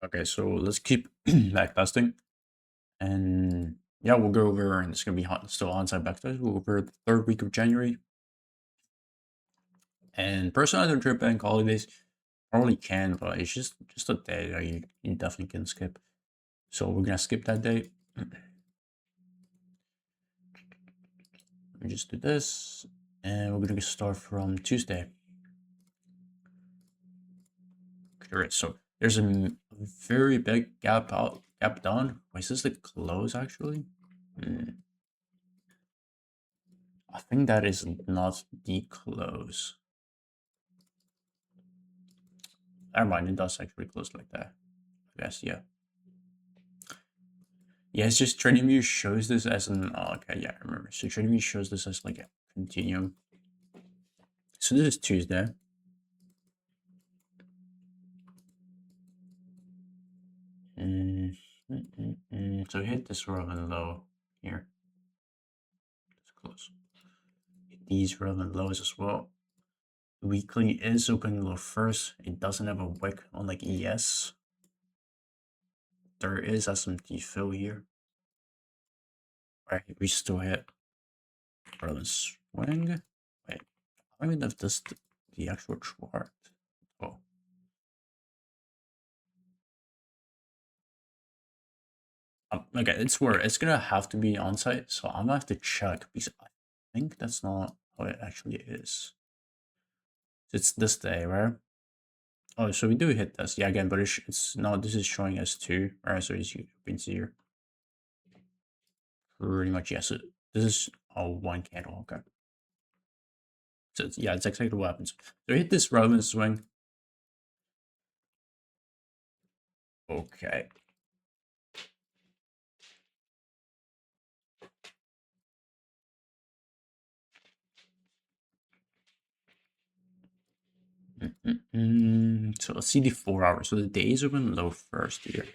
Okay, so let's keep backtesting. And yeah, we'll go over, and it's going to be still on-site backtest. We'll go over the third week of January. And personally, I don't trip bank holidays. Probably can, but it's just a day that you definitely can skip. So we're going to skip that day. Let me just do this. And we're going to start from Tuesday. Alright, so there's a very big gap down. Wait, is this the close actually? I think that is not the close. Never mind, it does actually close like that. I guess, yeah. Yeah, it's just TradingView shows this as an, oh, okay, yeah, I remember. So TradingView shows this as like a continuum. So this is Tuesday. So hit this relevant low here. It's close. Hit these relevant lows as well. Weekly is opening low first. It doesn't have a wick on like ES. There is SMT fill here. Alright, we still hit relevant swing. Wait, I don't even know if this the actual chart. Oh. Okay, it's where it's gonna have to be on site, so I'm gonna have to check because I think that's not how it actually is. It's this day, right? Oh, so we do hit this, yeah. Again, but it's not. This is showing us 2, right? So as you can see here, pretty much yes. This is a 1 candle. Okay. So yeah, it's exactly what happens. So hit this relevant swing. Okay. So let's see the 4 hours. So the days open low first here.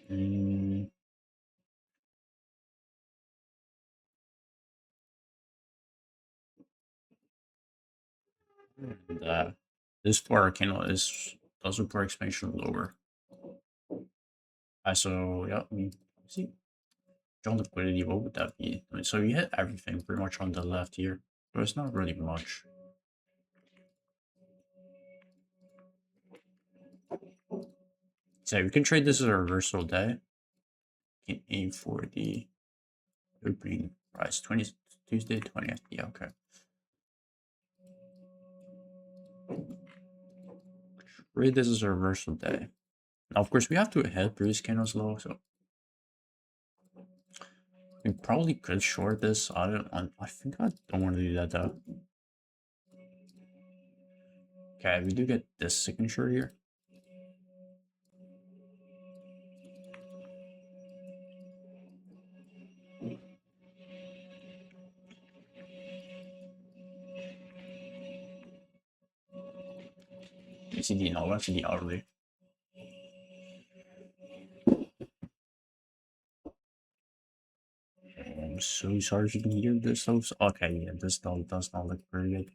And this 4 candle does require expansion lower. So yeah, let me see. John liquidity, what would that be? I mean, so you hit everything pretty much on the left here. So it's not really much. So we can trade this as a reversal day. You can aim for the opening price, Tuesday 20th. Yeah, okay. Trade this as a reversal day. Now, of course, we have to hit previous candles low, so we probably could short this. I think I don't want to do that though. Okay, we do get this signature here. You see the let's see the hourly. I'm so sorry you can hear this. Okay, yeah, this does not look very good.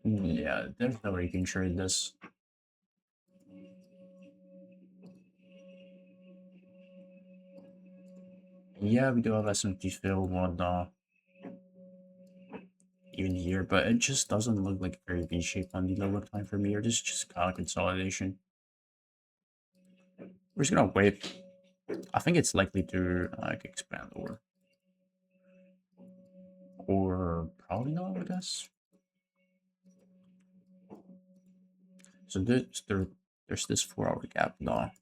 Yeah, there's no way you can trade this. Yeah, we do have SMT fill one even here, but it just doesn't look like very V-shaped on the lower time for me, or this is just kind of consolidation. We're just gonna wait. I think it's likely to like expand or probably not, I guess. So there's this 4-hour gap now.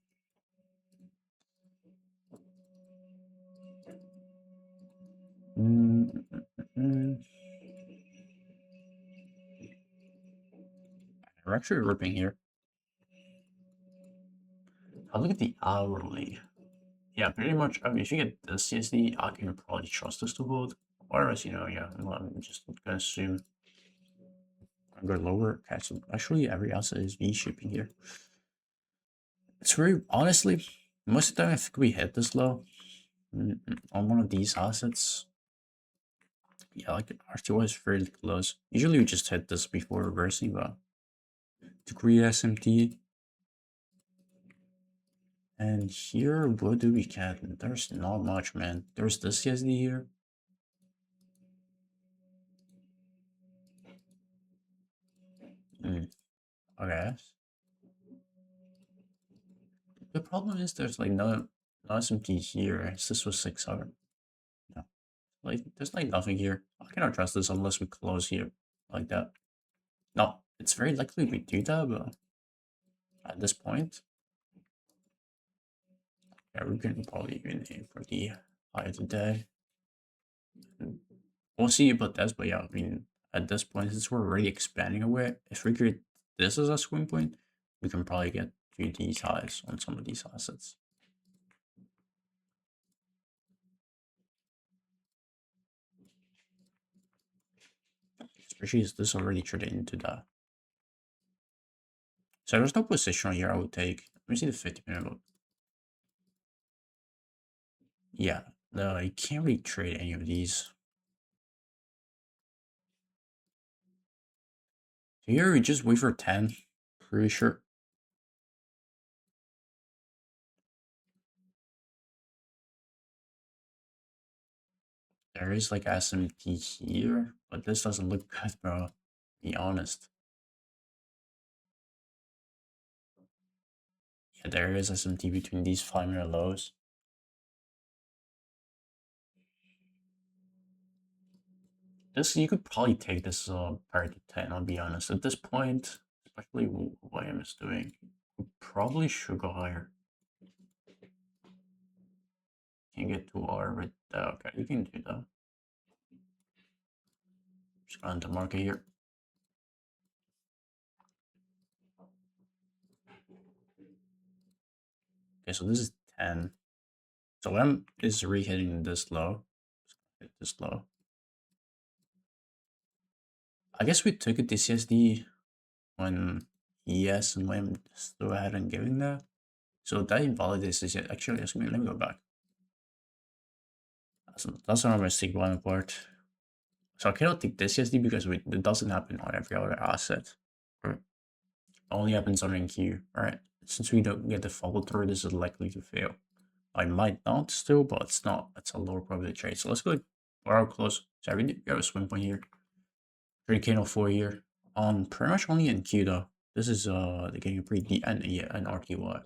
We're actually ripping here. I'll look at the hourly. Yeah, pretty much. I mean, if you get this CSD, I can probably trust this to hold. Otherwise, yeah, I'm just gonna assume I'm going lower. Okay, so actually every asset is V-shaping here. It's very honestly, most of the time I think we hit this low. on one of these assets. Yeah, like RTY is fairly close. Usually we just hit this before reversing, but degree SMT. And here, what do we get? There's not much, man. There's this CSD here. Okay. The problem is there's like no SMT here. This was 600. No. Like, there's like nothing here. I cannot trust this unless we close here like that. No, it's very likely we do that, but at this point, yeah, we can probably even aim for the high of the day. We'll see about this, but yeah, I mean, at this point, since we're already expanding away, if we create this as a swing point, we can probably get to these highs on some of these assets. Especially as this already traded into that. So there's no position here I would take. Let me see the 50-minute mode. Yeah, no, you can't really trade any of these. Here we just wait for 10. Pretty sure. There is like SMT here, but this doesn't look good, bro. Be honest. Yeah, there is SMT between these 5-minute lows. This, you could probably take this prior to 10, I'll be honest. At this point, especially what YM is doing, we probably should go higher. Can't get too hard with that. Okay, you can do that. Just go into market here. Okay, so this is 10. So M is re-hitting this low. Hit this low. I guess we took a DCSD when ES and WM still hadn't given that. So that invalidates this. Actually, let me go back. That's not my mistake on my part. So I cannot take this CSD because it doesn't happen on every other asset. Right? It only happens on NQ. Alright. Since we don't get the follow through, this is likely to fail. I might not still, but it's not. It's a lower probability trade. So let's go borrow close. So we have a swing point here. 3K04 here. On pretty much only NQ though. This is they're getting a pretty deep and an RTY.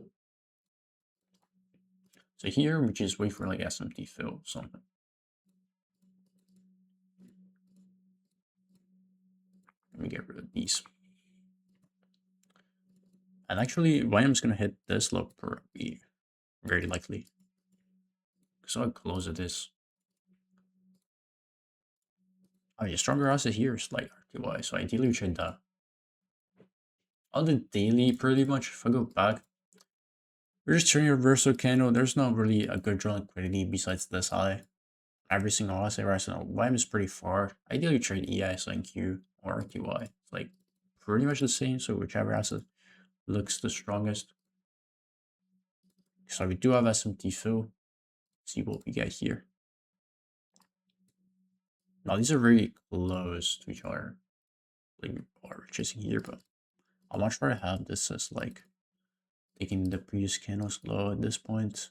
So here we just wait for like SMT fill something. Let me get rid of these. And actually, YM's gonna hit this low probably, very likely. So I'll close at this. Oh yeah, stronger asset here is like RTY, so ideally we trade that. On the daily, pretty much, if I go back, we're just turning reversal candle. There's not really a good draw liquidity besides this high. Every single asset right now, YM is pretty far. Ideally trade ES and Q or RTY. It's like pretty much the same, so whichever asset looks the strongest. So we do have SMT fill. See what we get here. Now these are very close to each other. Like we are chasing here, but I'll much rather have this as like taking the previous candles low at this point.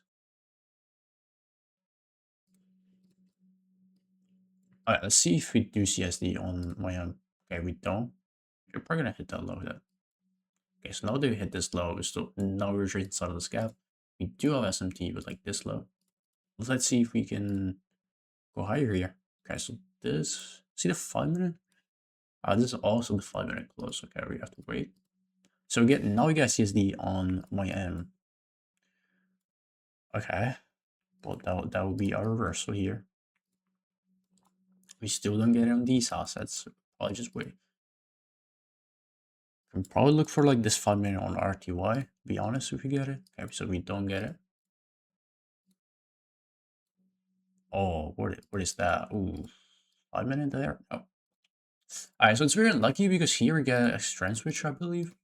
Alright, let's see if we do CSD on my Okay, we don't. You're probably gonna hit that low then. Okay, so now that we hit this low, we're still now we're right inside of this gap. We do have SMT, but like this low. Let's see if we can go higher here. Okay, so this, see the 5-minute? This is also the 5-minute close. Okay, we have to wait. So now we get CSD on my M. Okay, but that will be our reversal here. We still don't get it on these assets. So probably just wait. Can probably look for like this 5-minute on RTY. Be honest if we get it. Okay, so we don't get it. Oh, what is that? Ooh, 5-minute there? No. Alright, so it's very unlucky because here we get a strength switch, I believe.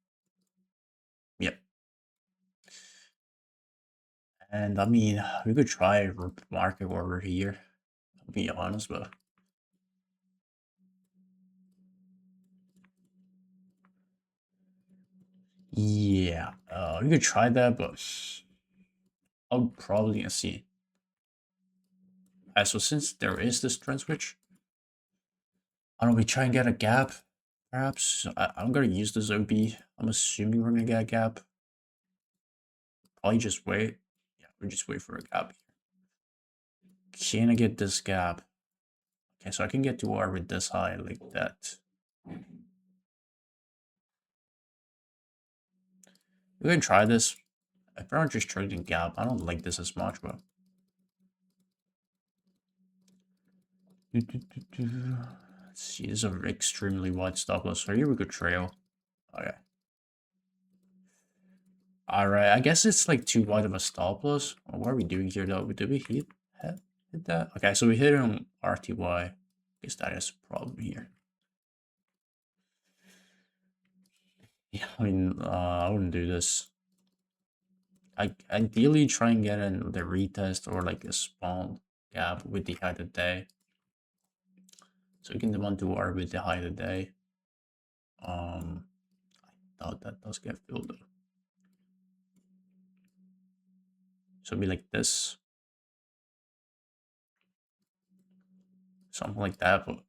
Yep. And I mean, we could try market order here. I'll be honest, but yeah, we could try that, but I'll probably gonna see. So since there is this trend switch, I don't know, we try and get a gap, perhaps. I'm gonna use this OB. I'm assuming we're gonna get a gap. Probably just wait. Yeah, we just wait for a gap here. Can I get this gap? Okay, so I can get to R with this high like that. We're gonna try this. If we're not just trading gap, I don't like this as much, but let's see, this is an extremely wide stop loss. So here we could trail. Okay. Alright, I guess it's like too wide of a stop loss. What are we doing here though? Did we hit that? Okay, so we hit it on RTY. Guess that is a problem here. Yeah, I mean, I wouldn't do this. I ideally try and get in the retest or like a spawn gap with the high of the day. So we can demand to R with the high of the day. I doubt that does get filled though. So it'd be like this. Something like that. But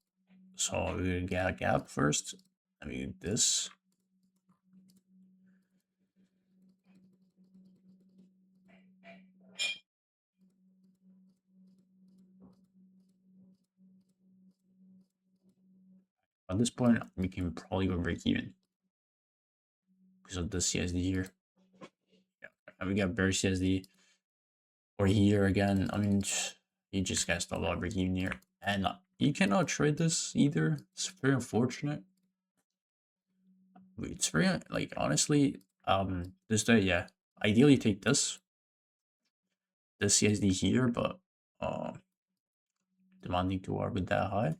so we get a gap first. I mean this. At this point, we can probably go break even because of the CSD here. Yeah, and we got bear CSD or here again. I mean, you just gotta stop out break even here, and you cannot trade this either. It's very unfortunate. It's very like honestly, this day, yeah. Ideally, take this CSD here, but demanding to orbit that high.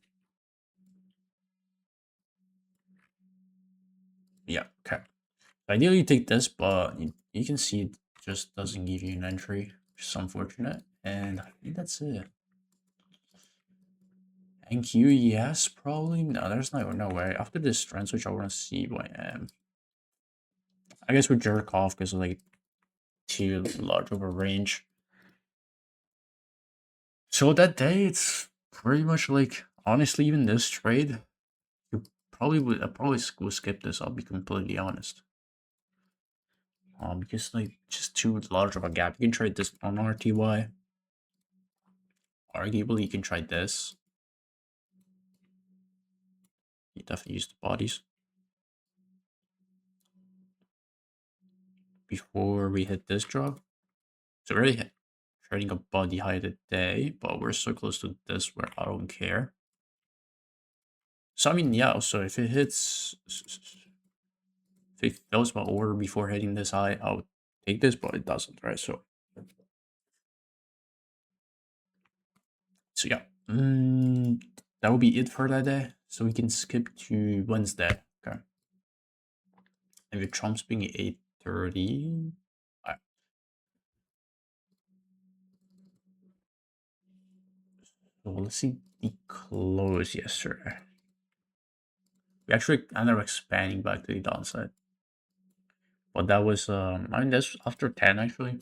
Yeah, okay. Ideally, you take this, but you can see it just doesn't give you an entry, which is unfortunate. And I think that's it. NQ, yes, probably. No, there's no way. After this trend switch, I want to see what I am. I guess we jerk off because of like too large of a range. So that day, it's pretty much like honestly, even this trade, you probably would. I probably would skip this. I'll be completely honest. Because like just too large of a gap. You can trade this on RTY. Arguably, you can try this. You definitely use the bodies before we hit this draw. So we're already trading a body high today, but we're so close to this where I don't care. So I mean, yeah. So if it hits, if it fills my order before hitting this high, I'll take this, but it doesn't, right? So yeah, that will be it for that day. So we can skip to Wednesday. Okay. And with Trump's being 8:30. So let's see the close yesterday. We actually ended up expanding back to the downside. But that was I mean that's after 10 actually.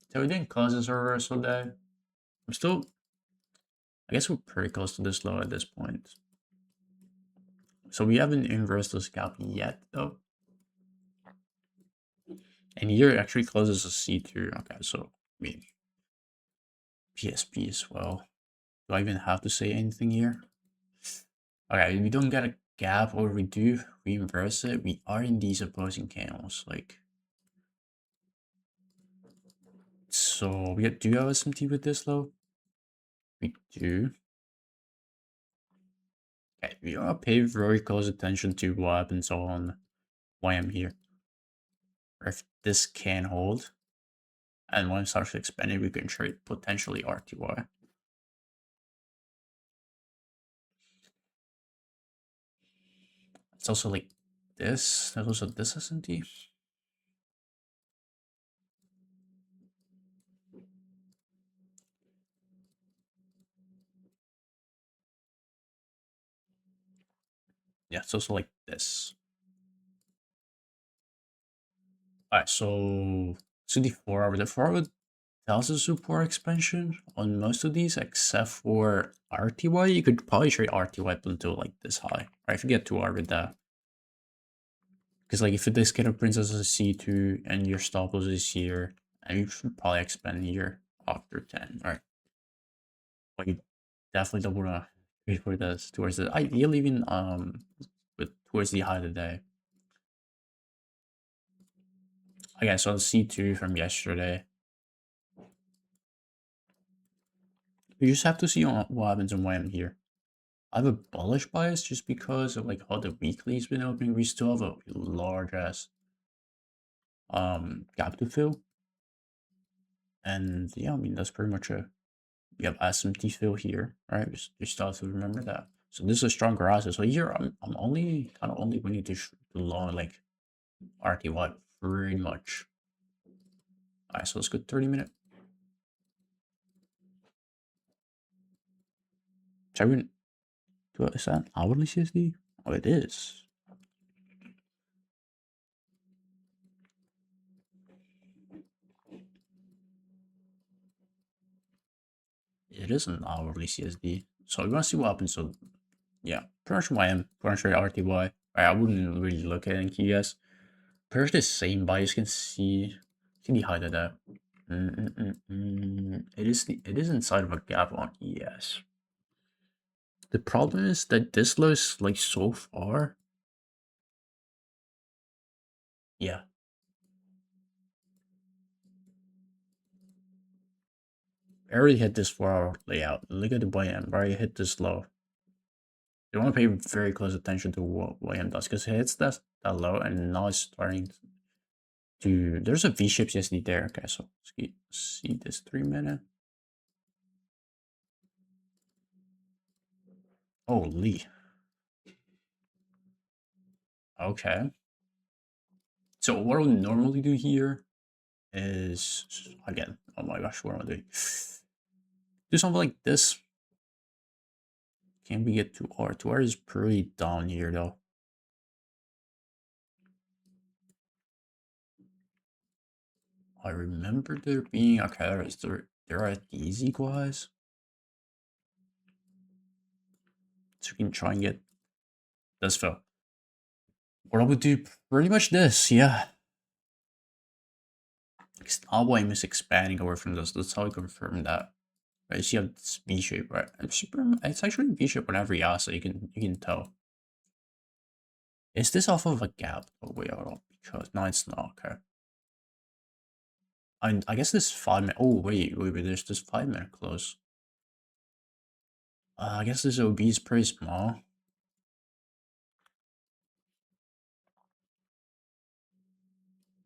So we didn't close this reversal day. I'm still I guess we're pretty close to this low at this point. So we haven't inversed this gap yet though. And here it actually closes a C2. Okay, so I mean PSP as well. Do I even have to say anything here? Okay, we don't get a gap, or we do, we inverse it. We are in these opposing candles, like. So we do have SMT with this though. We do. Okay, we are pay very close attention to what happens on YM here. Or if this can hold, and when it starts expanding, we can trade potentially RTY. It's also like this. There's also this SMT. Yeah, it's also like this. Alright, so the 4 hour. The 4 hour does a support expansion on most of these except for RTY. You could probably trade RTY up until like this high. Right, if you get 2 hour with that. Because like if this kind of brings us a C2 and your stop loss is here, and you should probably expand here after 10, right? But you definitely don't wanna wait for this towards the ideally even with towards the high of the day. Okay, so C2 from yesterday. You just have to see what happens on YM here. I have a bullish bias just because of like how the weekly's been opening. We still have a large ass gap to fill. And yeah, I mean that's pretty much we have SMT fill here, right? We still have to remember that. So this is a stronger asset. So here I'm only kind of only willing to long like RTY pretty much. Alright, so let's go 30-minute. Is that hourly CSD? Oh, it is. It is an hourly CSD. So we want to see what happens. So yeah, pretty much YM, pretty much RTY. I wouldn't really look at NQS. Pretty much the same, but you can see the height of that. It is inside of a gap on ES. The problem is that this low is like so far. Yeah. I already hit this 4 hour layout. Look at the YM. I already hit this low. You want to pay very close attention to what YM does because it hits that low and now it's starting to. There's a V-shaped CSD there. Okay, so let's see this 3-minute. Holy. Okay. So what I would normally do here is again, oh my gosh, what am I doing? Do something like this. Can we get to R? To R is pretty down here though. I remember there being okay. There are these equalize. So we can try and get this fill. Or I would do pretty much this, yeah. Because now YM is expanding away from this. That's how I confirm that. Right, you see how it's V shape, right? It's actually V shape on every asset. You can tell. Is this off of a gap? Oh wait, hold on. Because no, it's not. Okay. I guess this 5-minute. Oh wait. There's this 5-minute close. I guess this OB is pretty small.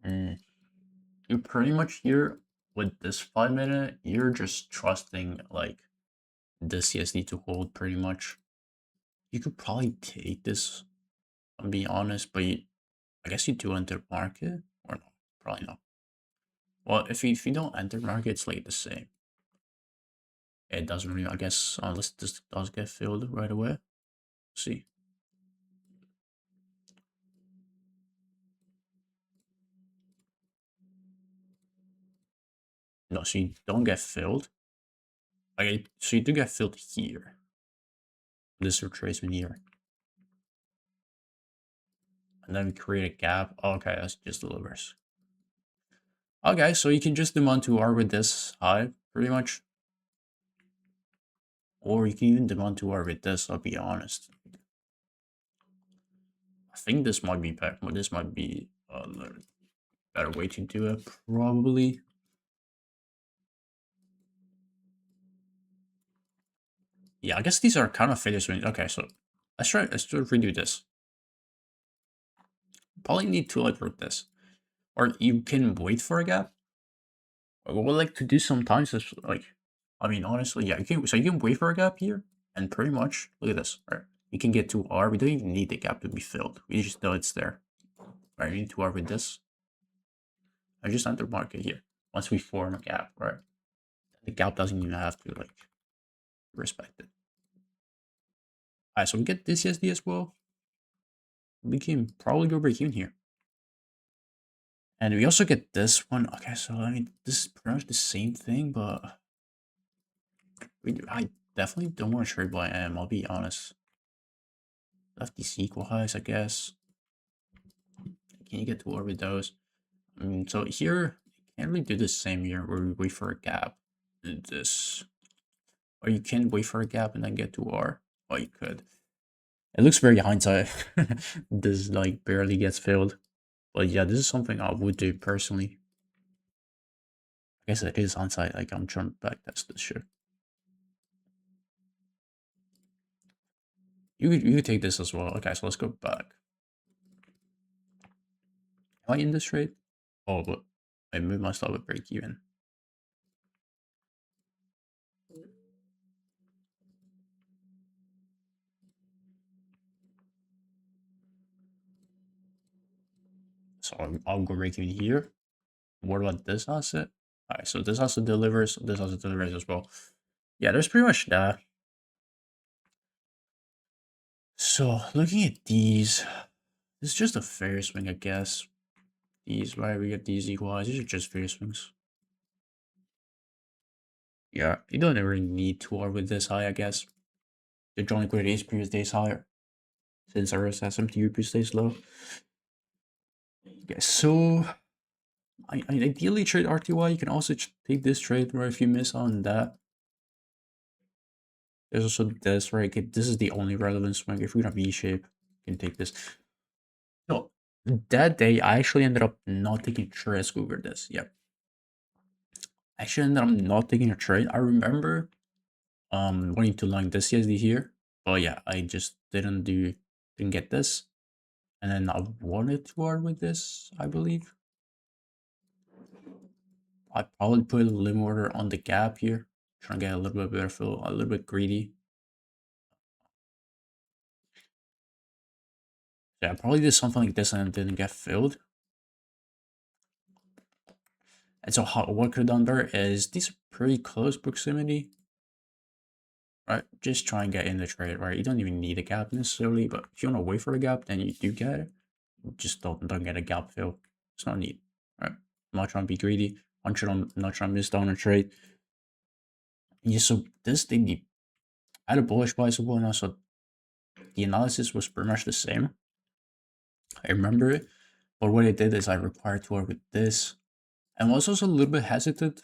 You pretty much here with this 5-minute, you're just trusting like the CSD to hold pretty much. You could probably take this, I'm being honest, but I guess you do enter market or no? Probably not. Well, if you don't enter market, it's like the same. It doesn't really, I guess, unless this does get filled right away. See. No, so you don't get filled. Okay, so you do get filled here. This retracement here. And then we create a gap. Okay, that's just a little risk. Okay, so you can just demand 2R with this high, pretty much. Or you can even demand 2R with this, I'll be honest. I think this might be better. This might be a better way to do it, probably. Yeah, I guess these are kind of failure swings. Okay, so let's try to redo this. Probably need to like root this. Or you can wait for a gap. What I like to do sometimes is like, I mean, honestly, yeah, you can wait for a gap here, and pretty much look at this. Right, you can get 2R. We don't even need the gap to be filled. We just know it's there. Right, we need 2R with this. I just enter market here. Once we form a gap, right, the gap doesn't even have to like respect it. Alright, so we get this CSD as well. we can probably go break even here. And we also get this one. Okay, so I mean, this is pretty much the same thing, but I definitely don't want to trade by M. I'll be honest. Left these equal highs, I guess. Can you get to orbit those? I mean, so here, can't really do the same here where we wait for a gap. This, or you can wait for a gap and then get to R. Oh, you could. It looks very hindsight. This like barely gets filled. But yeah, this is something I would do personally. I guess it is hindsight. Like I'm trying to backtest this shit. You could take this as well. Okay, so let's go back. Am I in this trade? Oh, but I moved my stop at break even. So I'll go break even here. What about this asset? Alright, so this also delivers, this also delivers as well. Yeah, there's pretty much that. So looking at these, this is just a fair swing, I guess. These, why we get these equalize, these are just fair swings. Yeah, you don't really need to work with this high, I guess. The joint liquidity is previous days higher. Since our SMTU previous days low. Okay, so I ideally trade RTY. You can also take this trade where if you miss on that. There's also this, right? Okay, this is the only relevant swing. If we're gonna V-shape, you can take this. So that day, I actually ended up not taking a risk over this. Yep. I actually ended up not taking a trade. I remember wanting to long this CSD here. But yeah, I just didn't get this. And then I wanted to R with this, I believe. I probably put a limit order on the gap here. Trying to get a little bit better fill, a little bit greedy. Yeah, I probably did something like this and it didn't get filled. And so what could have done there is these are pretty close proximity. Right? Just try and get in the trade, right? You don't even need a gap necessarily, but if you want to wait for a gap, then you do get it. Just don't get a gap fill. It's not neat. Right? I'm not trying to be greedy. I'm not trying to miss down a trade. Yeah, so this thing, I had a bullish buy support now, so the analysis was pretty much the same. I remember it. But what I did is I required to work with this. And was also a little bit hesitant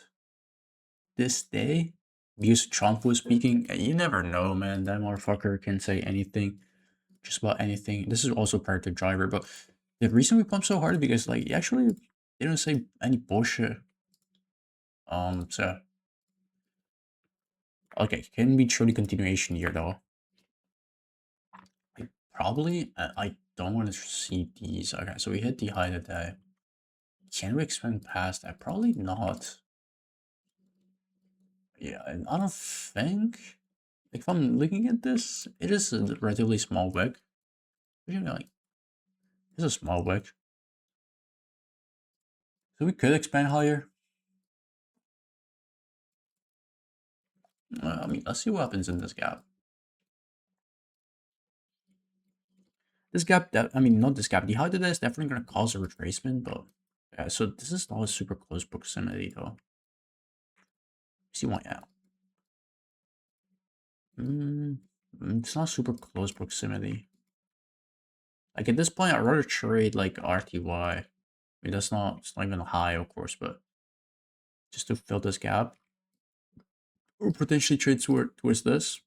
this day because Trump was speaking. And you never know, man. That motherfucker can say anything, just about anything. This is also part of the driver, but the reason we pumped so hard is because like he actually didn't say any bullshit. So okay, can be truly continuation here though. I don't want to see these. Okay, so we hit the high today. Can we expand past that? Probably not. Yeah, I don't think. If I'm looking at this, it is a relatively small wick. You know, like it's a small wick. So we could expand higher. I mean, let's see what happens in this gap. This gap, I mean, not this gap. The high today is definitely going to cause a retracement, but yeah. So this is not a super close proximity though. See why out. It's not super close proximity. Like at this point, I'd rather trade like RTY. I mean, it's not even high, of course, but just to fill this gap, or potentially trade towards this.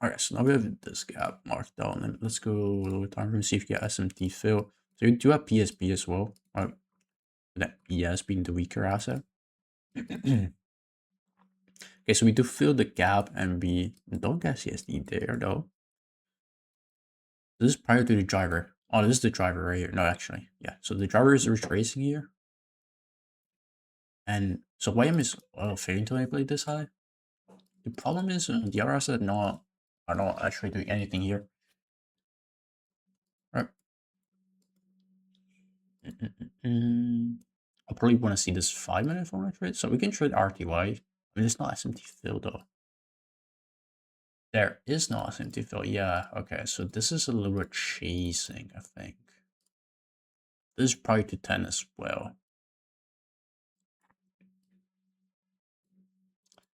All right, so now we have this gap marked down, and let's go a little bit time frame, see if you get SMT fill. So you do have PSB as well. Right, that ES being the weaker asset. Okay, so we do fill the gap and we don't get CSD there though. This is prior to the driver. Oh, this is the driver right here. No, actually, yeah. So the driver is retracing here. And so YM is failing to manipulate this high. The problem is the other asset are not actually doing anything here. Right. I'll probably want to see this 5-minute phone trade. So we can trade RTY. I mean, it's not SMT fill though. There is no SMT fill. Yeah, okay. So this is a little bit chasing, I think. This is probably to 10 as well.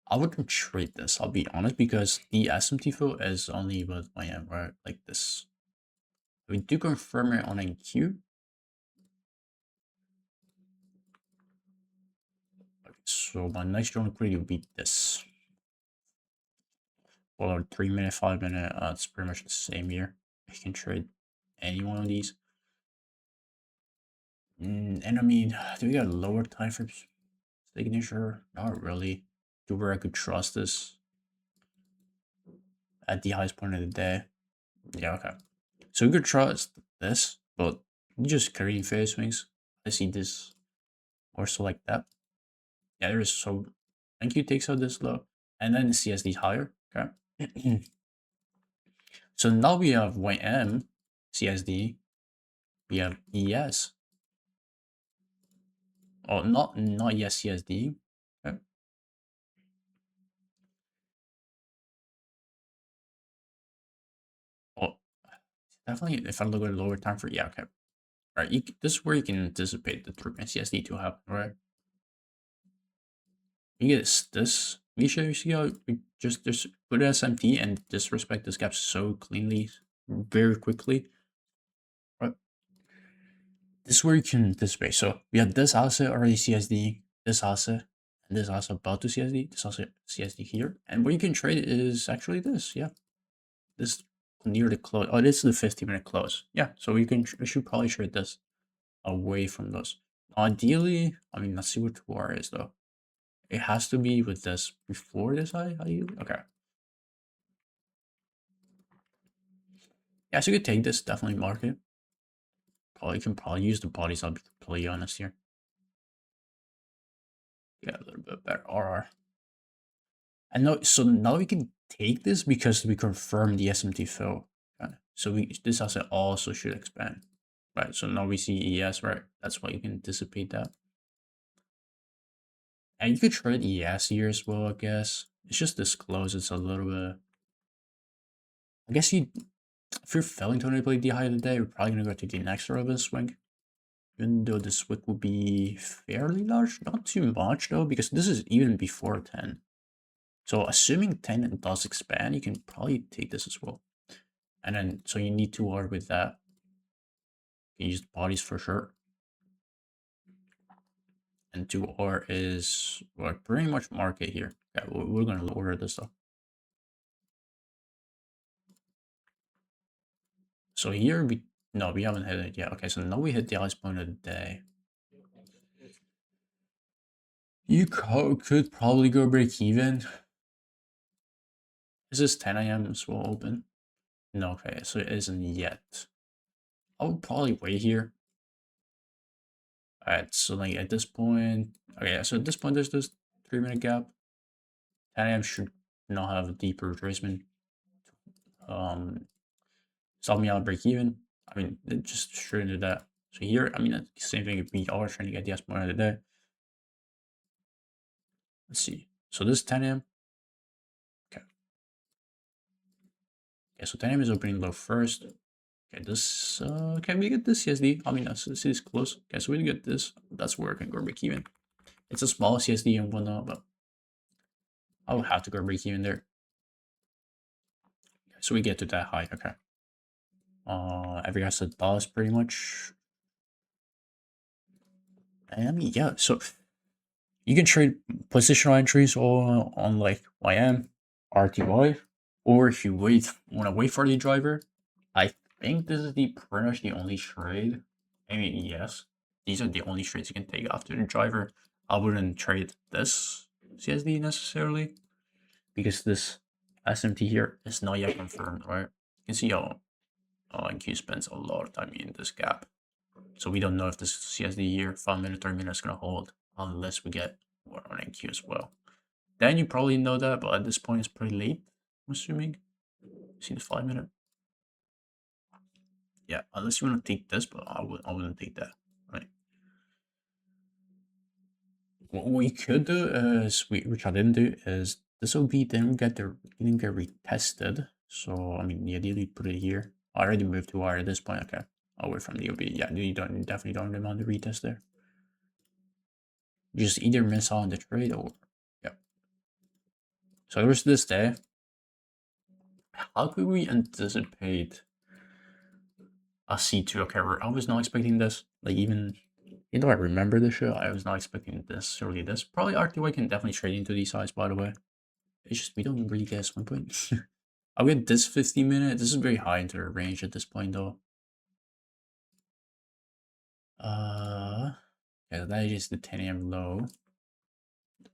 I wouldn't trade this, I'll be honest, because the SMT fill is only with IM, right? Like this. We do confirm it on NQ. Okay, so my next drone liquidity would be this. Well, 3 minute, 5 minute, it's pretty much the same here. I can trade any one of these. And I mean, do we got lower time for signature? Not really. To where I could trust this at the highest point of the day. Yeah, okay. So we could trust this, but just creating phase swings. I see this or so like that. Yeah, there is so NQ takes out this low, and then CSD higher. Okay. So now we have YM, CSD, we have ES. Oh, not ES CSD. Okay. Oh, definitely. If I look at lower time for yeah, okay. All right, this is where you can anticipate the troop and CSD to happen, right? You get this. You see how we just put SMT and disrespect this gap so cleanly, very quickly. Right. This is where you can anticipate. So we have this asset already CSD, this asset, and this asset about to CSD, this asset CSD here. And what you can trade is actually this, yeah. This near the close. Oh, this is the 50-minute close. Yeah, so we should probably trade this away from those. Ideally, I mean, let's see what 2R is though. It has to be with this before this ideally. Okay. Yeah, so you could take this, definitely mark it. Probably can probably use the bodies, I'll be completely honest here. Yeah, a little bit better. RR. And no, so now we can take this because we confirmed the SMT fill. So this asset also should expand. Right. So now we see ES, right? That's why you can anticipate that. And you could trade ES here as well, I guess. It's just this close, it's a little bit. I guess if you're failing to only play the high of the day, you're probably gonna go to the next relevant swing. Even though the swing will be fairly large, not too much though, because this is even before 10. So assuming 10 does expand, you can probably take this as well. And then, so you need 2R with that. You can use the bodies for sure. And 2R is well, pretty much market here. Yeah, we're going to lower this though. So here we haven't hit it yet. Okay, so now we hit the highest point of the day. You could probably go break even. Is this 10 a.m. as well open? No, okay, so it isn't yet. I would probably wait here. Alright, so like at this point, okay, so at this point there's this 3-minute gap. 10 a.m. should not have a deeper retracement. Stop me out break even. I mean, it just straight into that. So here, I mean, same thing if we are trying to get the S point of the day. Let's see. So this 10 a.m. Okay. Okay, so 10 a.m. is opening low first. Okay, this can we get this CSD? I mean, this is close. Okay, so we get this. That's where I can go break even. It's a small CSD and whatnot, but I will have to go break even there. Okay, so we get to that high. Okay. Every asset does pretty much. And I mean, yeah. So you can trade positional entries on like YM, RTY, or if you want to wait for the driver, I think this is pretty much the only trade. I mean, yes, these are the only trades you can take after the driver. I wouldn't trade this CSD necessarily because this SMT here is not yet confirmed, right? You can see how NQ spends a lot of time in this gap. So we don't know if this CSD here, 5 minute, 3 minutes is going to hold unless we get more on NQ as well. Then you probably know that, but at this point it's pretty late, I'm assuming. See the 5 minute? Yeah, unless you want to take this, but I wouldn't take that, right? What we could do is, which I didn't do, is This OB didn't get retested. So I mean, ideally put it here. I already moved to R at this point. Okay, away from the OB. Yeah, you definitely don't want the retest there. You just either miss out on the trade or yeah. So there's this day. How could we anticipate a C2? Okay, I was not expecting this. Like even though I remember the show, I was not expecting this early. This probably RTY can definitely trade into these sides, by the way. It's just we don't really guess one point. I'll get this 50-minute. This is very high into the range at this point though. Yeah, that is the 10 a.m. low.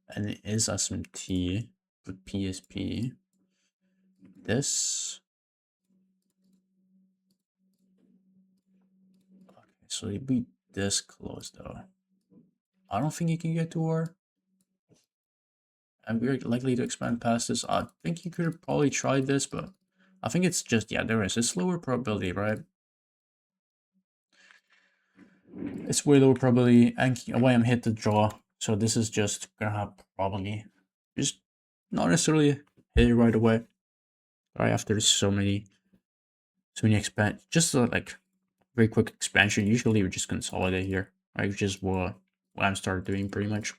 And it is SMT with PSP. This. Okay, so it'd be this close though. I don't think you can get to R. And we're likely to expand past this. I think you could have probably tried this, but I think it's just, yeah, there is a slower probability, right? It's way lower probability, and away I'm hit the draw. So this is just gonna have probably just not necessarily hit it right away. Right after so many expand, just like very quick expansion. Usually we just consolidate here, right? Which is what I'm started doing pretty much.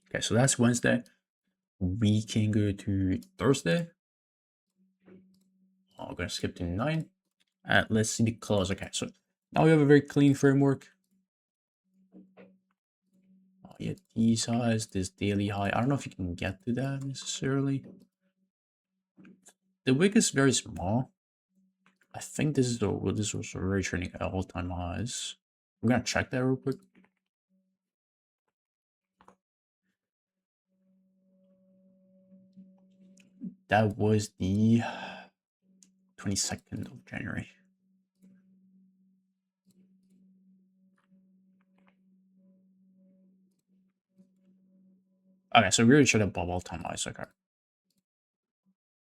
Okay, so that's Wednesday. We can go to Thursday. Oh, I'm gonna skip to 9. Let's see the close. Okay, so now we have a very clean framework. Oh, yeah, these highs, this daily high. I don't know if you can get to that necessarily. The wick is very small. I think this was already trading at all-time highs. We're gonna check that real quick. That was the 22nd of January. Okay, so we already should have all-time highs. Okay.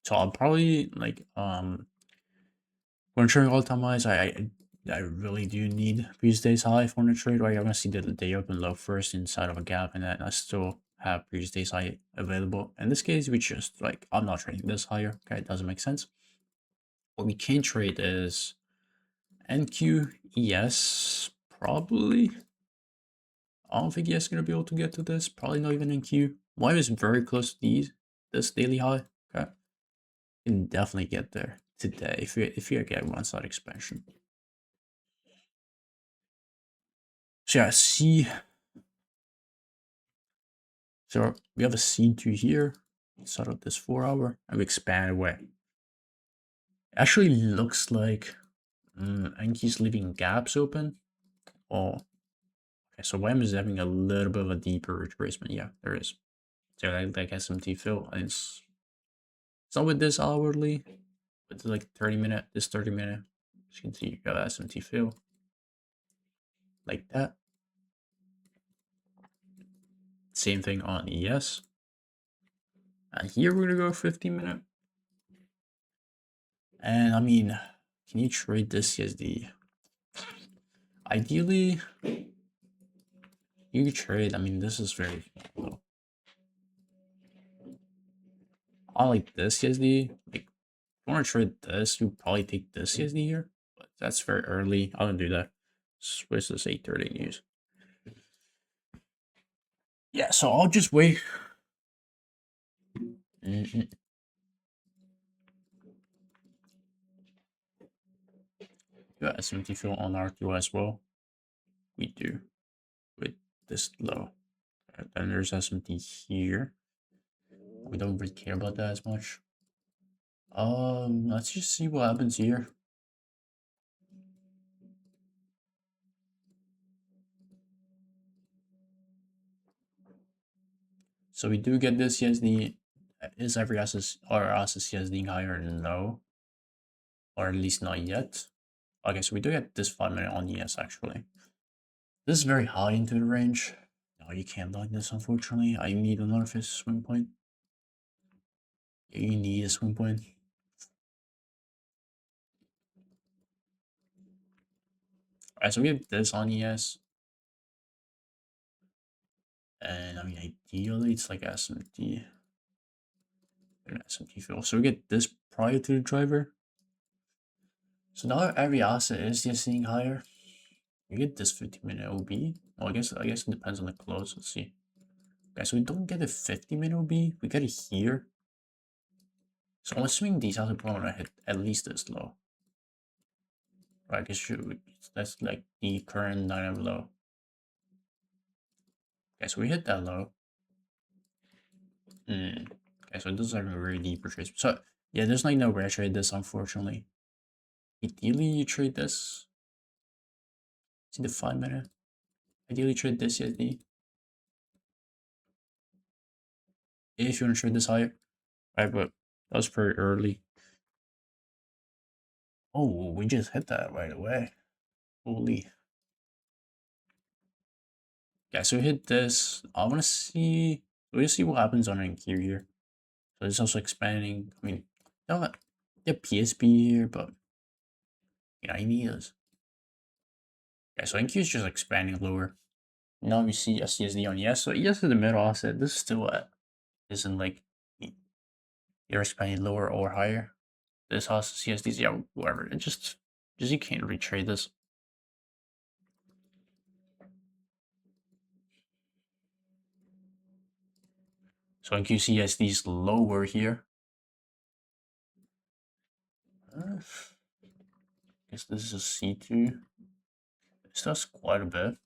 So I'll probably like when trading all-time highs, I really do need previous day's high for the trade, right? I'm gonna see the day open low first inside of a gap, and then I still have previous day's high available. In this case, we just like I'm not trading this higher. Okay, it doesn't make sense. What we can trade is NQ ES probably. I don't think ES is gonna be able to get to this. Probably not even NQ. Y is very close to this daily high. Okay, you can definitely get there today if you get one side expansion. So yeah, C. So we have a C2 here, sort of this 4-hour, and we expand away. Actually looks like Enki's leaving gaps open. Oh, okay, so WAM is having a little bit of a deeper retracement. Yeah, there is. So like SMT fill, and it's not with this hourly, but like 30-minute, this 30-minute. As you can see, you got SMT fill like that. Same thing on ES. And here we're gonna go 50-minute. And I mean, can you trade this CSD? Ideally, you could trade. I mean, this is very low. I like this CSD. Like, if you want to trade this, you probably take this CSD here. But that's very early. I don't do that. Switch this 8:30 news. Yeah, so I'll just wait. You got SMT fill on R2 as well. We do with this low. Then there's SMT here. We don't really care about that as much. Let's just see what happens here. So we do get this CSD. Is every asset or asset CSD higher? No, or at least not yet. Okay, so we do get this 5-minute on ES actually. This is very high into the range. No, you can't like this unfortunately. I need another fish swing point. You need a swing point. Alright, so we have this on ES. And I mean ideally it's like SMT. an SMT fill. So we get this prior to the driver. So now every asset is just seeing higher. We get this 50-minute OB. Well, I guess it depends on the close. Let's see. Okay, so we don't get a 50-minute OB. We get it here. So I'm assuming these assets are gonna hit at least this low. Right, I guess that's like the current 9M low. Okay, so we hit that low. Okay, so this is like a very deep retracement. So yeah, there's like no way I trade this, unfortunately. Ideally, you trade this. See the 5-minute. Ideally, trade this CSD. If you want to trade this higher. Right, but that was pretty early. Oh, we just hit that right away. Holy. Yeah, so we hit this. I want to see. We'll see what happens on NQ here. So it's also expanding. I mean, don't get PSP here, but you know, I need this. Yeah, so NQ is just expanding lower. Now we see SCSD on yes. So yes is the middle offset. This is still at isn't like you're expanding lower or higher. This has CSDs, yeah, whatever. It just you can't retrade this. So NQCSD is lower here. I guess this is a C2. This does quite a bit.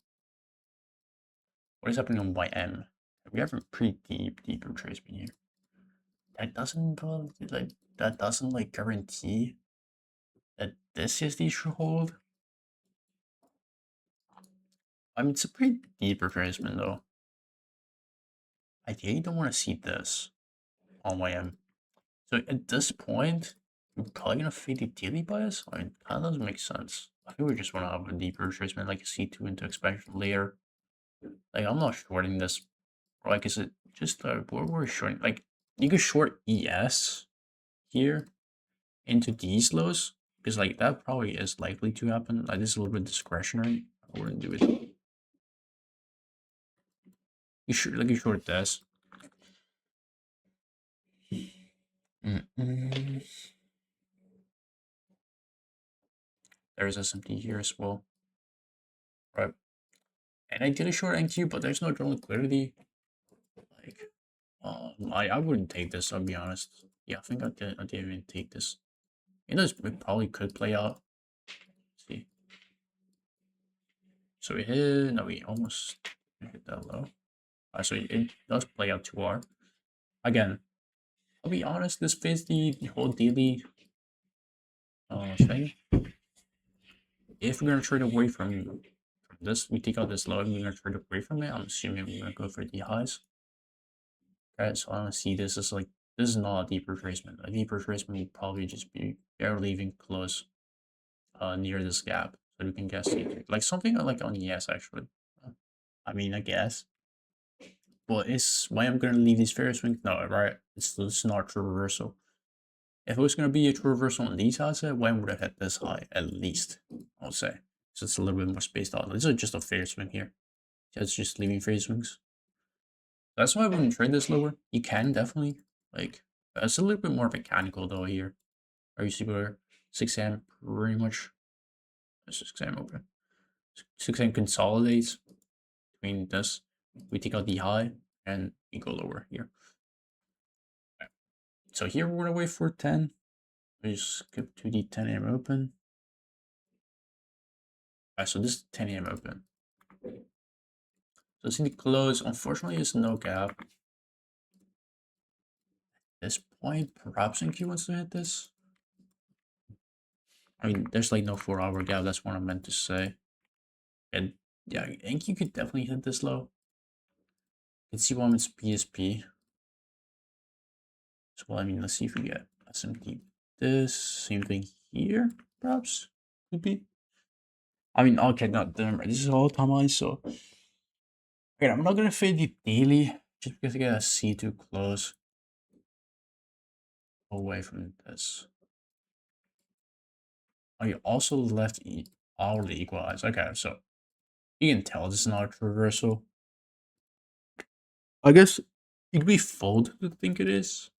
What is happening on YM? We have a pretty deep retracement here. That doesn't like guarantee that this CSD should hold. I mean, it's a pretty deep retracement though. Ideally, you don't want to see this on YM. So at this point, we're probably gonna fade the daily bias. I mean, kind of doesn't make sense. I think we just want to have a deeper retracement, like a C2 into expansion layer. Like I'm not shorting this. Or like, is it just we're shorting? Like you could short ES here into these lows because like that probably is likely to happen. Like this is a little bit discretionary. I wouldn't do it. You should like you short this. There's SMT here as well, right? And I did a short NQ, but there's no drone liquidity. Like, I wouldn't take this. I'll be honest. Yeah, I think I didn't even take this. You know, it probably could play out. Let's see. So we hit. No, we almost hit that low. So it does play out 2R. Again, I'll be honest. This fits the whole daily thing. If we're gonna trade away from this, we take out this low and we're gonna trade away from it. I'm assuming we're gonna go for the highs. Right, so I don't see this as like this is not a deep retracement. A deep retracement would probably just be barely even close near this gap. So we can guess it. Like something like on ES actually. I mean I guess. But it's why I'm gonna leave these fair swings? No, right? It's not true reversal. If it was gonna be a true reversal on these assets, when would have hit this high at least? I would say. So it's a little bit more spaced out. This is just a fair swing here. So it's just leaving fair swings. That's why I wouldn't trade this lower. You can definitely, like, it's a little bit more mechanical though here. Or you see where 6M pretty much, 6M open. 6M consolidates between this. We take out the high and we go lower here. Okay. So here we're gonna wait for 10. We just skip to the 10 AM open. Alright, so this is 10 AM open. So see the close, unfortunately there's no gap. At this point, perhaps NQ wants to hit this. I mean, there's like no 4-hour gap, that's what I meant to say. And yeah, NQ could definitely hit this low. You can see one it's PSP. So well, I mean, let's see if we get SMT. This same thing here, perhaps could be. I mean, okay, not this is all timeline, so okay, I'm not gonna fade the daily just because I get a C2 close away from this. I also left hourly equalize. Okay, so you can tell this is not a true reversal. I guess it could be fold to think it is.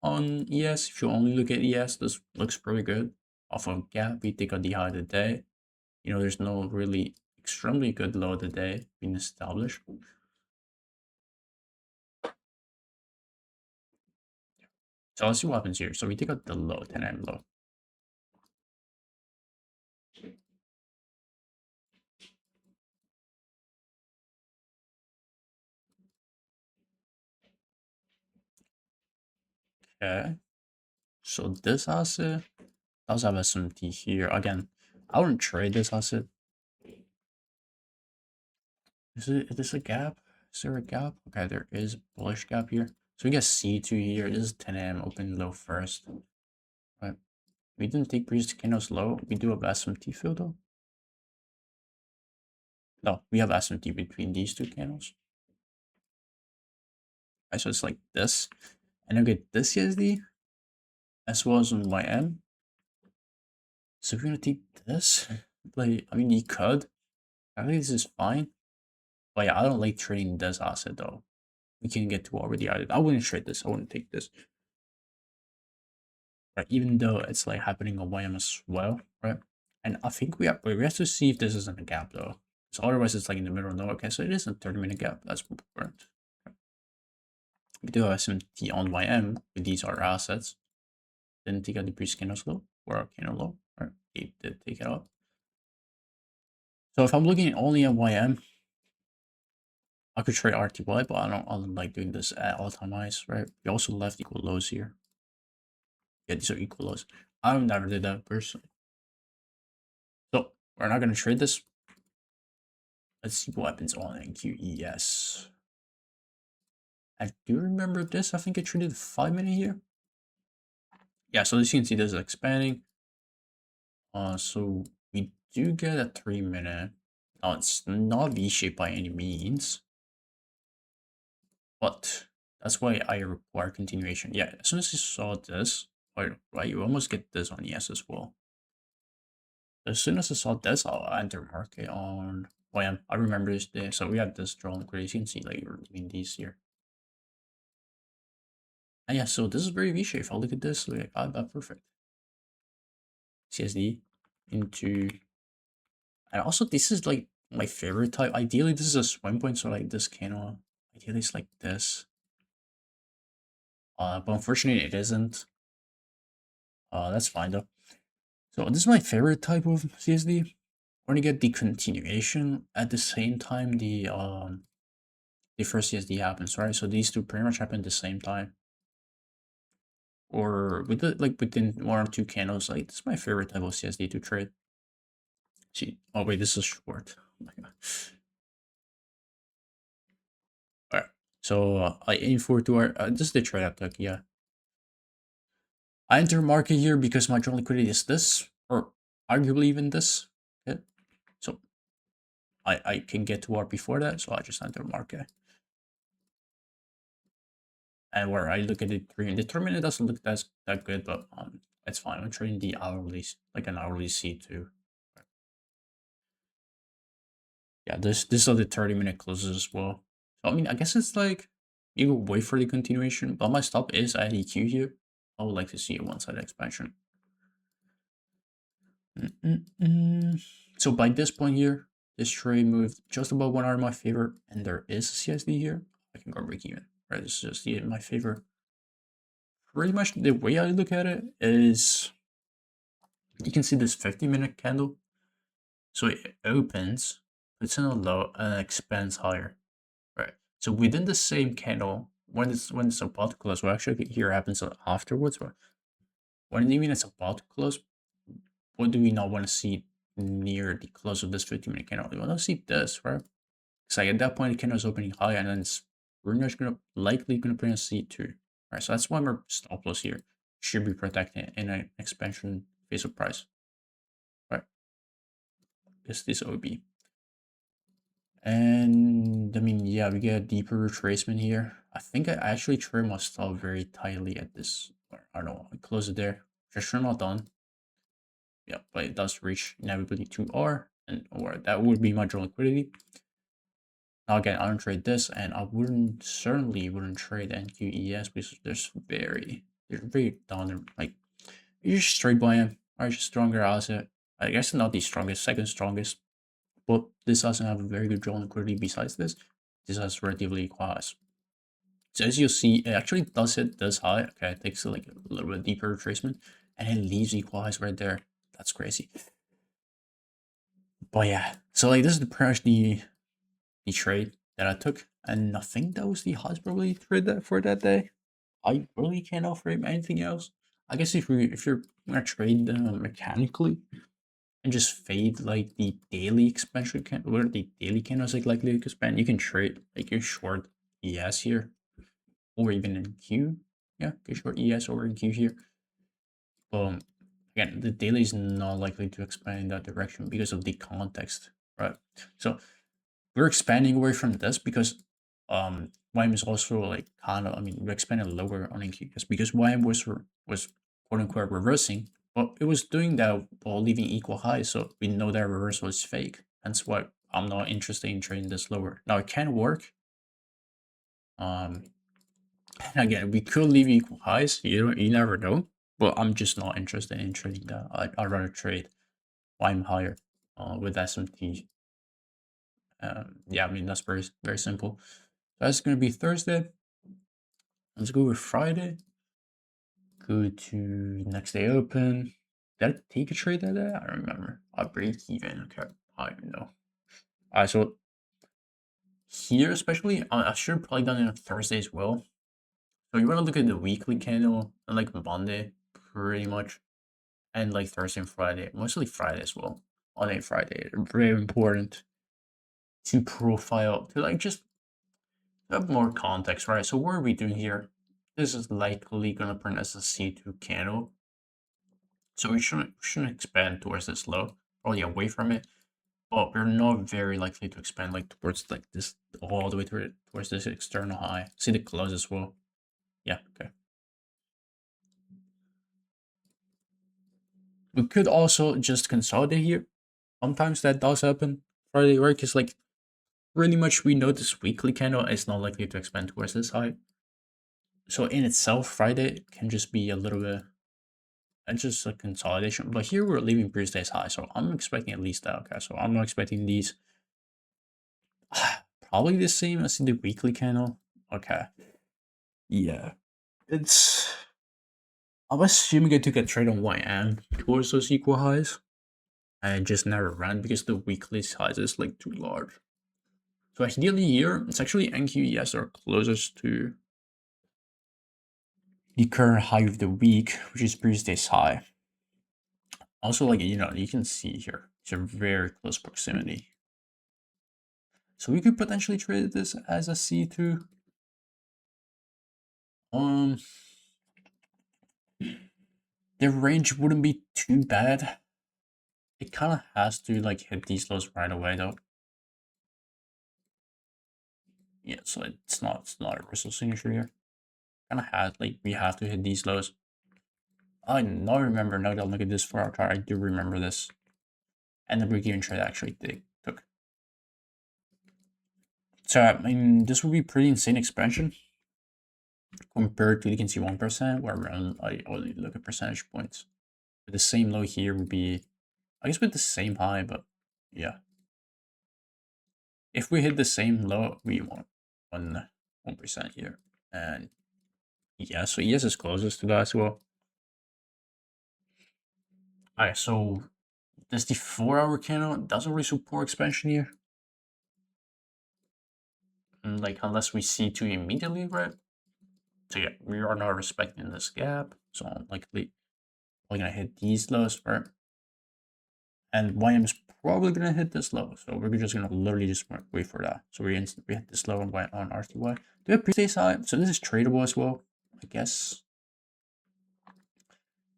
on ES. If you only look at ES, this looks pretty good. Off of gap, we take a the high of the day. You know, there's no really extremely good low of the day being established. So let's see what happens here. So we take out the low, 10 AM low. Okay. So this asset does have SMT here. Again, I wouldn't trade this asset. Is this a gap? Is there a gap? Okay, there is a bullish gap here. So we get C2 here. This is 10 AM open low first. Right. We didn't take previous candles low. We do have SMT fill though. No, we have SMT between these two candles. Right, so it's like this. And I get this CSD as well as on YM. So we're gonna take this. Like, I mean, you could. I think this is fine. But yeah, I don't like trading this asset though. We can get too already added. I wouldn't trade this. I wouldn't take this. Right, even though it's like happening on YM as well, right? And I think we have to see if this isn't a gap though. So otherwise it's like in the middle of nowhere. Okay, so it is a 30-minute gap. That's important. We do have SMT on YM with these other assets. Didn't take out the pre-scanner slow or a candle low. Right? He did take it out. So if I'm looking only at YM, I could trade RTY, but I don't like doing this at all-time highs, right? We also left equal lows here. Yeah, these are equal lows. I never did that personally. So we're not gonna trade this. Let's see what happens on NQES. I do remember this. I think I traded 5-minute here. Yeah, so as you can see, this is expanding. So we do get a 3-minute. Now it's not V-shaped by any means, but that's why I require continuation. Yeah, as soon as you saw this, right, you almost get this on ES as well. As soon as I saw this, I'll enter market on YM. I remember this day. So we have this drawn crazy. You can see like we're doing these here. And yeah, so this is very V-shaped. I'll look at this. Like, perfect. CSD into, and also this is like my favorite type. Ideally, this is a swing point, so like this candle. Ideally, it's like this. But unfortunately, it isn't. That's fine though. So this is my favorite type of CSD. We're gonna get the continuation at the same time the first CSD happens, right? So these two pretty much happen at the same time. Or with the, like within 1 or 2 candles. Like this is my favorite type of CSD to trade. See, oh wait, this is short. Oh my god. Alright. So I aim for to our this is the trade I took, yeah. I enter market here because my drawn liquidity is this, or arguably even this. Okay. So I can get to R before that, so I just enter market. And where I look at the 3-minute doesn't look that good, but it's fine. I'm trading the hourly, like an hourly C2. Yeah, this are the 30-minute closes as well. So I mean, I guess it's like you will wait for the continuation, but my stop is at EQ here. I would like to see a one-sided expansion. So by this point here, this trade moved just about 1 hour in my favor, and there is a CSD here. I can go break even. Right, this is just in my favor. Pretty much the way I look at it is, you can see this 50-minute candle. So it opens, puts in a low, and expands higher. Right. So within the same candle, when it's about to close, well, actually here happens afterwards. But when even it's about to close, what do we not want to see near the close of this 50-minute candle? We want to see this, right? Because like at that point, the candle is opening high, and then it's pretty much likely gonna bring a C2. Right. So that's why my stop loss here should be protected in an expansion phase of price. Right. Because this OB. And I mean, yeah, we get a deeper retracement here. I think I actually trim my stop very tightly at this. I don't know, I close it there. Just trim not done. Yeah, but it does reach inevitably to R, and or that would be my draw liquidity. Now again, I don't trade this, and I certainly wouldn't trade NQES because there's very they're very dominant. Like you just straight buy are just stronger asset. I guess not the strongest, second strongest, but this doesn't have a very good draw liquidity. Besides this, this has relatively equal highs. So as you see, it actually does hit this high. Okay, it takes like a little bit deeper retracement, and it leaves equal highs right there. That's crazy. But yeah, so like this is pretty much the trade that I took, and I think that was the highest probably trade that for that day. I really can't offer him anything else. I guess if you're gonna trade mechanically and just fade like the daily expansion can where the daily candles like likely to expand, you can trade like you short ES here or even in Q. Yeah, you short ES or in Q here. Again, the daily is not likely to expand in that direction because of the context, right? So we're expanding away from this because YM is also like kind of, I mean, we expanded lower on NQS because YM was quote unquote reversing, but it was doing that while leaving equal highs, so we know that reversal is fake. Hence why I'm not interested in trading this lower. Now it can work. Again, we could leave equal highs. You never know, but I'm just not interested in trading that. I'd rather trade YM higher with SMT. Yeah, I mean that's very simple. That's gonna be Thursday. Let's go with Friday. Go to next day open. Did I take a trade that day? I don't remember. I break even. Okay, I don't even know. Alright, so here especially, I should have probably done it on Thursday as well. So you want to look at the weekly candle and like Monday, pretty much, and like Thursday and Friday, mostly Friday as well. On a Friday, very important to profile to like just have more context, right? So what are we doing here? This is likely gonna print as a C2 candle. So we shouldn't expand towards this low, probably away from it. But we're not very likely to expand like towards like this all the way towards this external high. See the close as well. Yeah, okay. We could also just consolidate here. Sometimes that does happen. Friday work is like really much we know this weekly candle is not likely to expand towards this high. So in itself, Friday can just be a little bit and just a consolidation. But here we're leaving previous days high, so I'm expecting at least that. Okay, so I'm not expecting these. Probably the same as in the weekly candle. Okay. Yeah. It's I'm assuming I took a trade on YM towards those equal highs. And just never ran because the weekly size is like too large. So ideally here, it's actually NQES are closest to the current high of the week, which is previous day's high. Also, like, you can see here, it's a very close proximity. So we could potentially trade this as a C2. The range wouldn't be too bad. It kind of has to like hit these lows right away though. Yeah, so it's not a reversal signature here. Kind of had like we have to hit these lows. I now remember, now that I look at this 4-hour chart, I do remember this. And the break-even trade actually took. So, I mean, this would be pretty insane expansion compared to, you can see 1%, where around, I only look at percentage points. But the same low here would be, I guess with the same high, but yeah. If we hit the same low, we want 1% here. And yeah, so ES is closest to that as well. Alright, so does the 4-hour candle doesn't really support expansion here? Like, unless we see two immediately, right? So yeah, we are not respecting this gap. So unlikely we're gonna hit these lows, right? And YM is probably gonna hit this low. So we're just gonna literally just wait for that. So we hit this low on RTY. Do we have pre-day side? So this is tradable as well, I guess.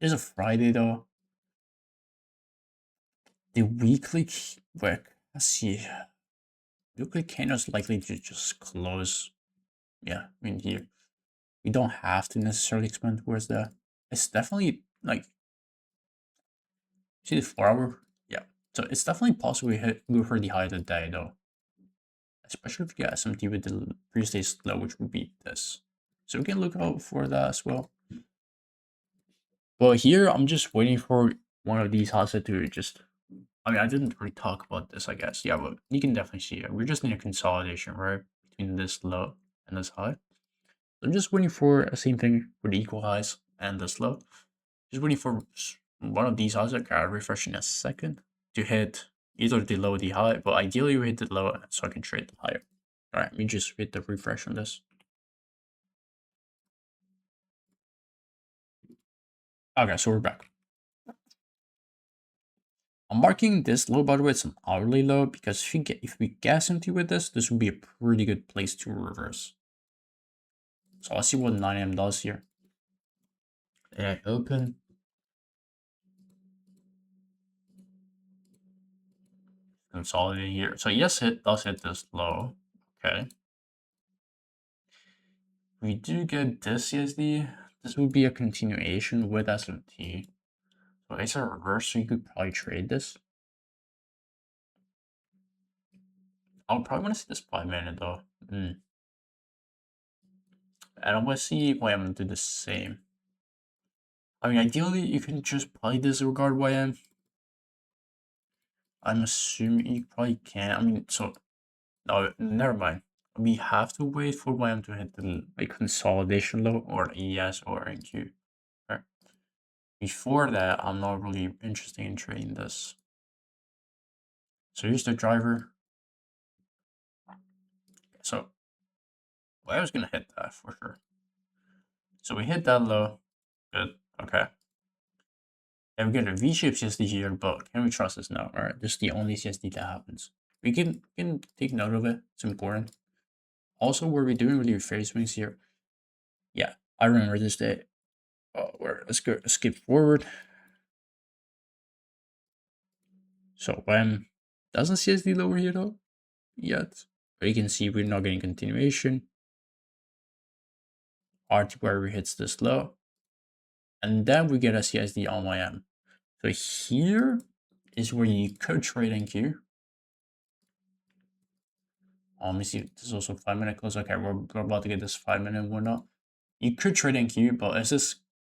It's a Friday though. The weekly work. Let's see. Weekly candle is likely to just close. Yeah, I mean here. We don't have to necessarily expand towards that. It's definitely like, see the 4-hour? Yeah. So it's definitely possible we go for the high of the day though. Especially if you get SMT with the previous day's low, which would be this. So we can look out for that as well. Well, here I'm just waiting for one of these assets to just. I mean, I didn't really talk about this, I guess. Yeah, but you can definitely see it. We're just in a consolidation, right, between this low and this high. So I'm just waiting for the same thing for the equal highs and this low. Just waiting for one of these assets. I'll refresh in a second to hit either the low or the high, but ideally we hit the low so I can trade the higher. All right, let me just hit the refresh on this. Okay, so we're back. I'm marking this low, by the way, it's an hourly low, because if we gas empty with this would be a pretty good place to reverse. So let's see what 9am does here. And I open. Consolidating here. So yes, it does hit this low. Okay. We do get this CSD. This would be a continuation with SMT. So it's a reverse, so you could probably trade this. I'll probably want to see this 5-minute though. And I want to see why I'm going to do the same. I mean, ideally, you can just probably disregard YM. I'm assuming you probably can. I mean, so no, never mind. We have to wait for YM to hit the consolidation low or ES or NQ. Right? Before that, I'm not really interested in trading this. So here's the driver. So I was gonna hit that for sure. So we hit that low. Good. Okay. And we get a V-shaped CSD here, but can we trust this now? All right, this is the only CSD that happens. We can take note of it. It's important. Also, were we doing really phase swings here? Yeah, I remember this day. Oh, let's go skip forward. So when doesn't CSD lower here though yet, but you can see we're not getting continuation. RT where hits this low, and then we get a CSD on YM. So here is where you could trade NQ. Let me see. This is also 5-minute close. Okay, we're about to get this 5-minute and whatnot. You could trade NQ, but is this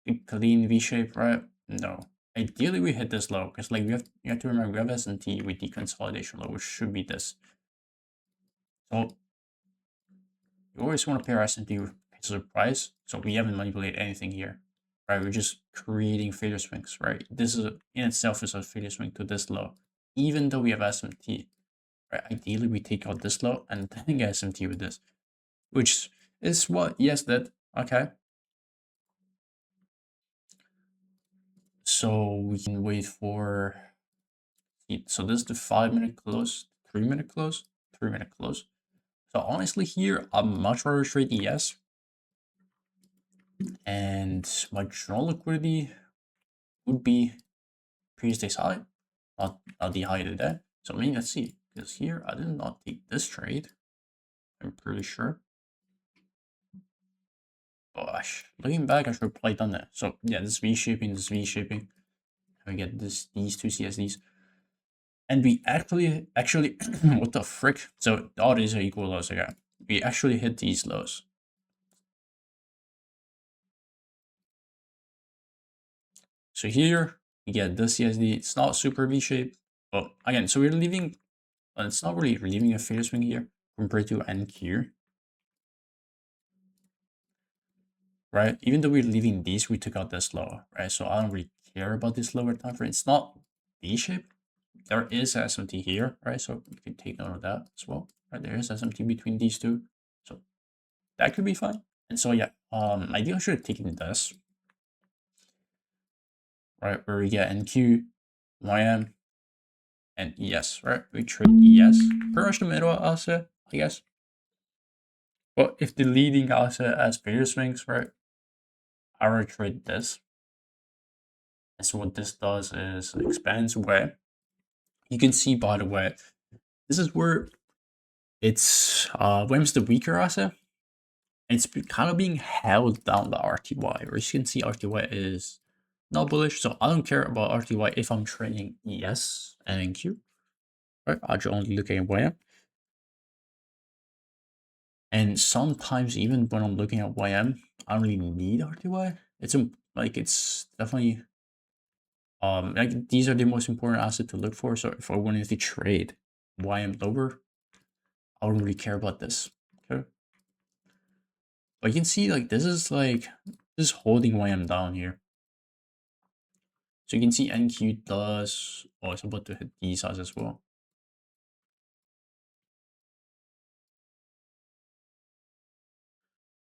a clean V shape, right? No. Ideally, we hit this low because, like, you have to remember we have S&T with the consolidation low, which should be this. So you always want to pair S&T with price. So we haven't manipulated anything here, right? We're just creating failure swings, right? This is in itself is a failure swing to this low, even though we have S&T. Right? Ideally, we take out this low and then get SMT with this, which is what ES did. Okay. So we can wait for. So this is the 5-minute close, 3-minute close, 3-minute close. So honestly, here I'm much rather trade ES, and my general liquidity would be previous day's high, not the high today. So I mean, let's see, because here I did not take this trade. I'm pretty sure. Gosh, looking back, I should have probably done that. So yeah, this V-shaping, we get these two CSDs. And we actually, what the frick? So all these are equal lows again. We actually hit these lows. So here we get this CSD. It's not super V-shaped, but again, so we're leaving. It's not really leaving a failure swing here compared to NQ, right? Even though we're leaving these, we took out this low, right? So I don't really care about this lower time frame. It's not V-shaped. There is SMT here, right? So you can take note of that as well, right? There is SMT between these two, so that could be fine. And so yeah, ideally I should have taken this, right? Where we get NQ, YM, and ES, right? We trade ES, pretty much the middle asset, I guess. But if the leading asset has failure swings, right? I would trade this. And so what this does is it expands away. You can see, by the way, this is where it's YM's the weaker asset. And it's kind of being held down by RTY, or you can see RTY is not bullish, so I don't care about RTY if I'm trading ES and NQ, right? I just only look at YM. And sometimes even when I'm looking at YM, I don't really need RTY. It's like it's definitely like these are the most important asset to look for. So if I wanted to trade YM lower, I don't really care about this. Okay. But you can see like this is holding YM down here. So you can see NQ does it's about to hit these size as well.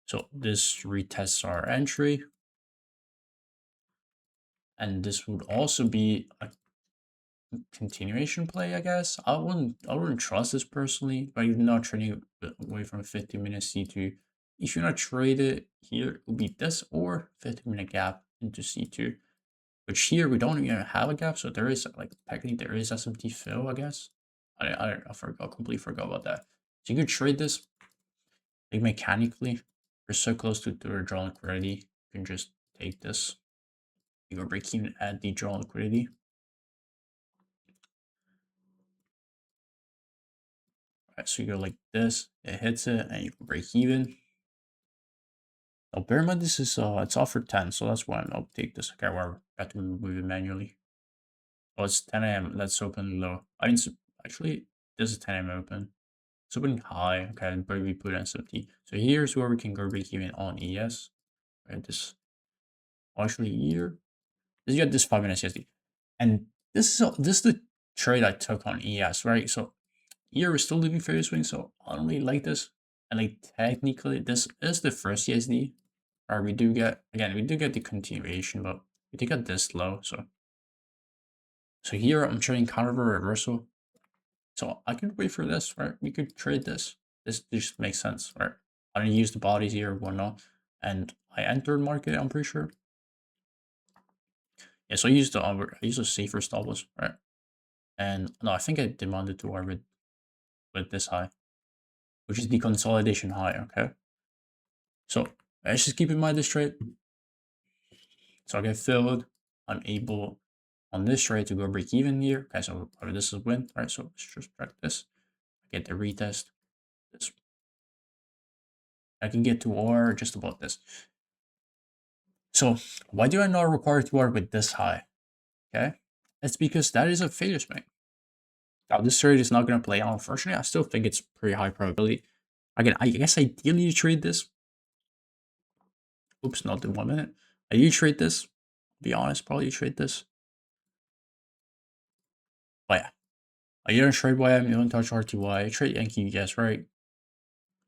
So this retests our entry. And this would also be a continuation play, I guess. I wouldn't trust this personally, but you're not trading away from 50-minute C2. If you're not traded here, it would be this or 50-minute gap into C2. Which here we don't even have a gap, so there is like technically there is SMT fill, I guess. I forgot, completely forgot about that. So you could trade this like mechanically. We're so close to the draw liquidity. You can just take this. You go break even at the draw liquidity. Right, so you go like this, it hits it, and you can break even. Now bear in mind this is it's off for 10, so that's why I'll take this. Okay, where I have to move it manually. Oh, it's 10 a.m. Let's open low. I didn't actually this is 10 a.m. open. It's opening high, okay, but we put SMT. So here's where we can go break even on ES. Right, this actually here. You got this 5-minute CSD. And this is the trade I took on ES, right? So here we're still leaving fair swing, so I don't really like this. And like technically this is the first CSD. Or we do get the continuation, but we do get this low. So here I'm trading counter reversal. So I can wait for this, right? We could trade this. This just makes sense, right? I don't use the bodies here or whatnot. And I entered market, I'm pretty sure. Yeah, so I used a safer stop loss, right? And no, I think I demanded to orbit with this high, which is the consolidation high, okay? So let's just keep in mind this trade. So I get filled. I'm able on this trade to go break even here. Okay, so this is win, right? So let's just track this. I get the retest. This I can get to R just about this. So why do I not require to R with this high? Okay, it's because that is a failure swing. Now this trade is not going to play out. Unfortunately, I still think it's pretty high probability. Again, I guess ideally you trade this. Oops, not in 1 minute. You trade this. Be honest, probably you trade this. But yeah, you don't trade YM, you don't touch RTY. You trade Yankee, yes, right?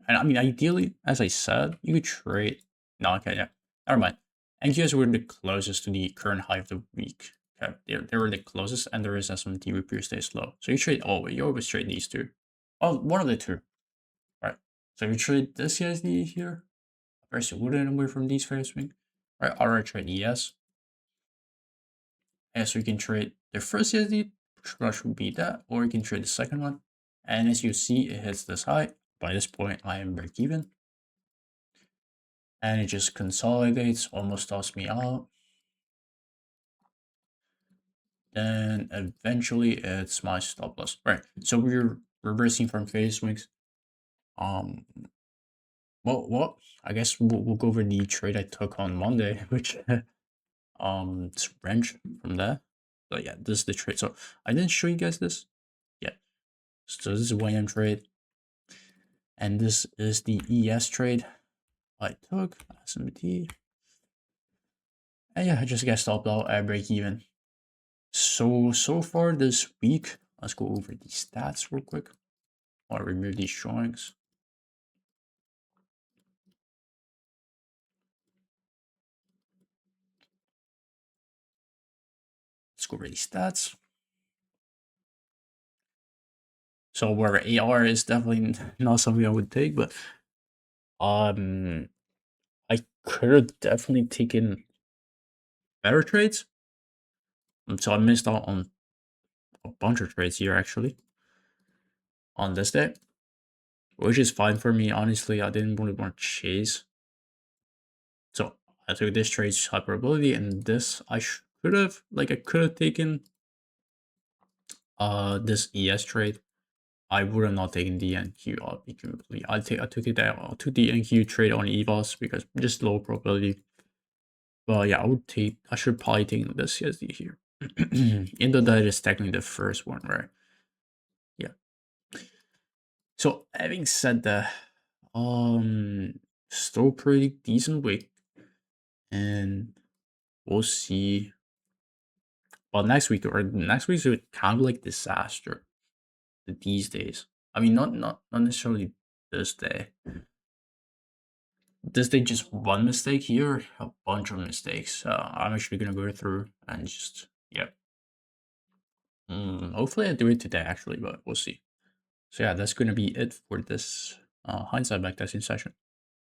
And I mean, ideally, as I said, you could trade. No, okay, yeah, never mind. NQS were the closest to the current high of the week. Okay, they were the closest, and there is SMT repair stays low. So you always trade these two. Well, one of the two, right? So if you trade this CSD here, first you wouldn't away from these fair swing, right? Alright, trade ES. And so you can trade the first CSD, which would be that, or you can trade the second one. And as you see, it hits this high. By this point, I am break even. And it just consolidates, almost stops me out. Then eventually it's my stop loss. Right. So we're reversing from phase swings. Well, I guess we'll go over the trade I took on Monday, which it's wrench from there. So yeah, this is the trade. So I didn't show you guys this. Yeah. So this is YM trade. And this is the ES trade I took. SMT. And yeah, I just got stopped out at break even. So far this week, let's go over the stats real quick. I'll remove these drawings. Let's go over the stats. So where AR is definitely not something I would take, but I could have definitely taken better trades. So I missed out on a bunch of trades here actually on this day, which is fine for me. Honestly, I didn't really want to chase. So I took this trade's hyperability and this I could have taken this ES trade. I would have not taken the NQ. I'll be completely. I took it there. I took the NQ trade on EVOS because just low probability. But yeah, I should probably take the CSD here. Even though that is technically the first one, right? Yeah. So having said that, still pretty decent week, and we'll see. Well, next week or next week's kind of like disaster these days. I mean, not necessarily this day. This day, just one mistake here, a bunch of mistakes. I'm actually gonna go through and just yeah. Hopefully I do it today actually, but we'll see. So yeah, that's gonna be it for this hindsight backtesting session.